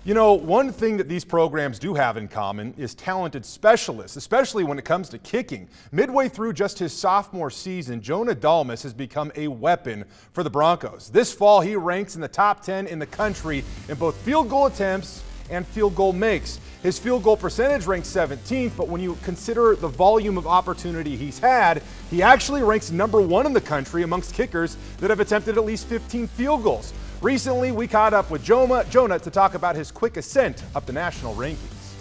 You know, one thing that these programs do have in common is talented specialists, especially when it comes to kicking. Midway through just his sophomore season, Jonah Dalmas has become a weapon for the Broncos. This fall, he ranks in the top 10 in the country in both field goal attempts and field goal makes. His field goal percentage ranks 17th, but when you consider the volume of opportunity he's had, he actually ranks #1 in the country amongst kickers that have attempted at least 15 field goals. Recently, we caught up with Jonah to talk about his quick ascent up the national rankings.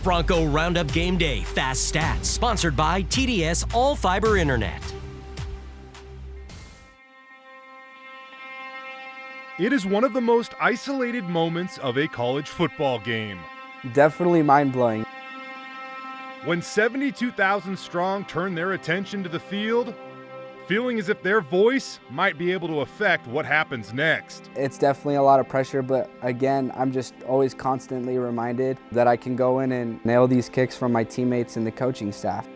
Bronco Roundup Game Day Fast Stats, sponsored by TDS All Fiber Internet. It is one of the most isolated moments of a college football game. Definitely mind-blowing. When 72,000 strong turn their attention to the field, feeling as if their voice might be able to affect what happens next. It's definitely a lot of pressure, but again, I'm just always constantly reminded that I can go in and nail these kicks from my teammates and the coaching staff.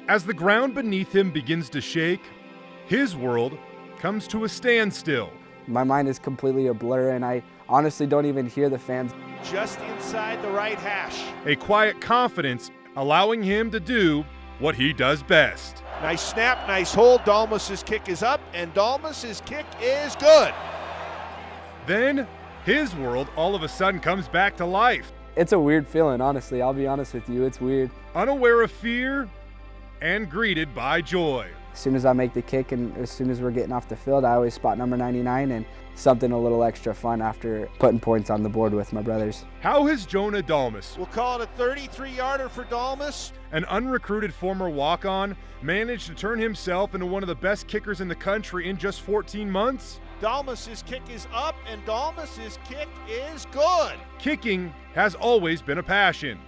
As the ground beneath him begins to shake, his world comes to a standstill. My mind is completely a blur, and I honestly don't even hear the fans. Just inside the right hash. A quiet confidence allowing him to do what he does best. Nice snap, nice hold. Dalmas's kick is up, and Dalmas's kick is good. Then his world all of a sudden comes back to life. It's a weird feeling, honestly. I'll be honest with you, it's weird. Unaware of fear and greeted by joy. As soon as I make the kick and as soon as we're getting off the field, I always spot number 99 and something a little extra fun after putting points on the board with my brothers. How has Jonah Dalmas, We'll call it a 33-yarder for Dalmas, an unrecruited former walk-on, managed to turn himself into one of the best kickers in the country in just 14 months? Dalmas's kick is up, and Dalmas's kick is good. Kicking has always been a passion.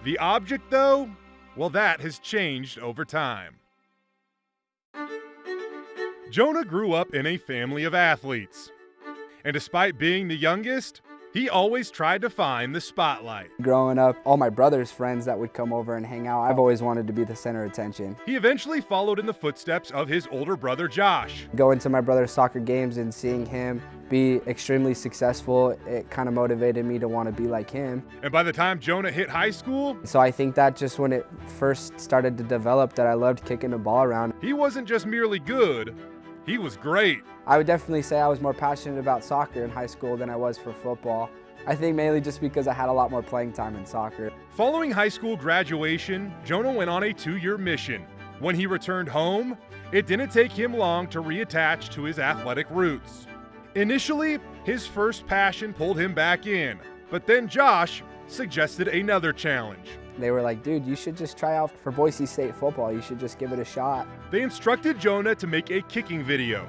The object, though, well, that has changed over time. Jonah grew up in a family of athletes, and despite being the youngest, he always tried to find the spotlight. Growing up, all my brother's friends that would come over and hang out, I've always wanted to be the center of attention. He eventually followed in the footsteps of his older brother Josh. Going to my brother's soccer games and seeing him be extremely successful, it kind of motivated me to want to be like him. And by the time Jonah hit high school, So I think that just when it first started to develop that I loved kicking the ball around. he wasn't just merely good, he was great. I would definitely say I was more passionate about soccer in high school than I was for football. I think mainly just because I had a lot more playing time in soccer. Following high school graduation, Jonah went on a 2-year mission. When he returned home, it didn't take him long to reattach to his athletic roots. Initially, his first passion pulled him back in, but then Josh suggested another challenge. They were like, dude, you should just try out for boise-state-football. You should just give it a shot. They instructed Jonah to make a kicking video.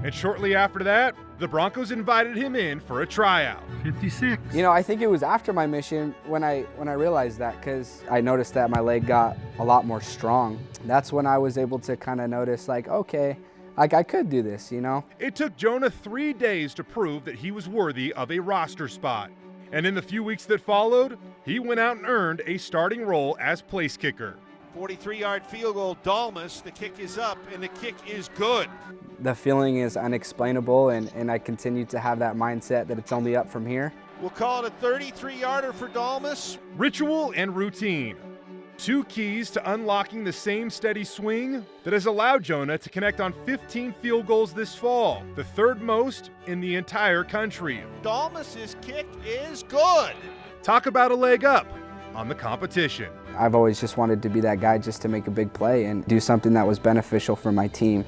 And shortly after that, the Broncos invited him in for a tryout. 56. You know, I think it was after my mission when I realized that, because I noticed that my leg got a lot more strong. That's when I was able to kind of notice, like, okay, like I could do this, you know? It took Jonah 3 days to prove that he was worthy of a roster spot. And in the few weeks that followed, he went out and earned a starting role as place kicker. 43-yard field goal, Dalmas, the kick is up, and the kick is good. The feeling is unexplainable, and I continue to have that mindset that it's only up from here. We'll call it a 33-yarder for Dalmas. Ritual and routine. 2 keys to unlocking the same steady swing that has allowed Jonah to connect on 15 field goals this fall, the 3rd most in the entire country. Dalmas's kick is good. Talk about a leg up on the competition. I've always just wanted to be that guy just to make a big play and do something that was beneficial for my team.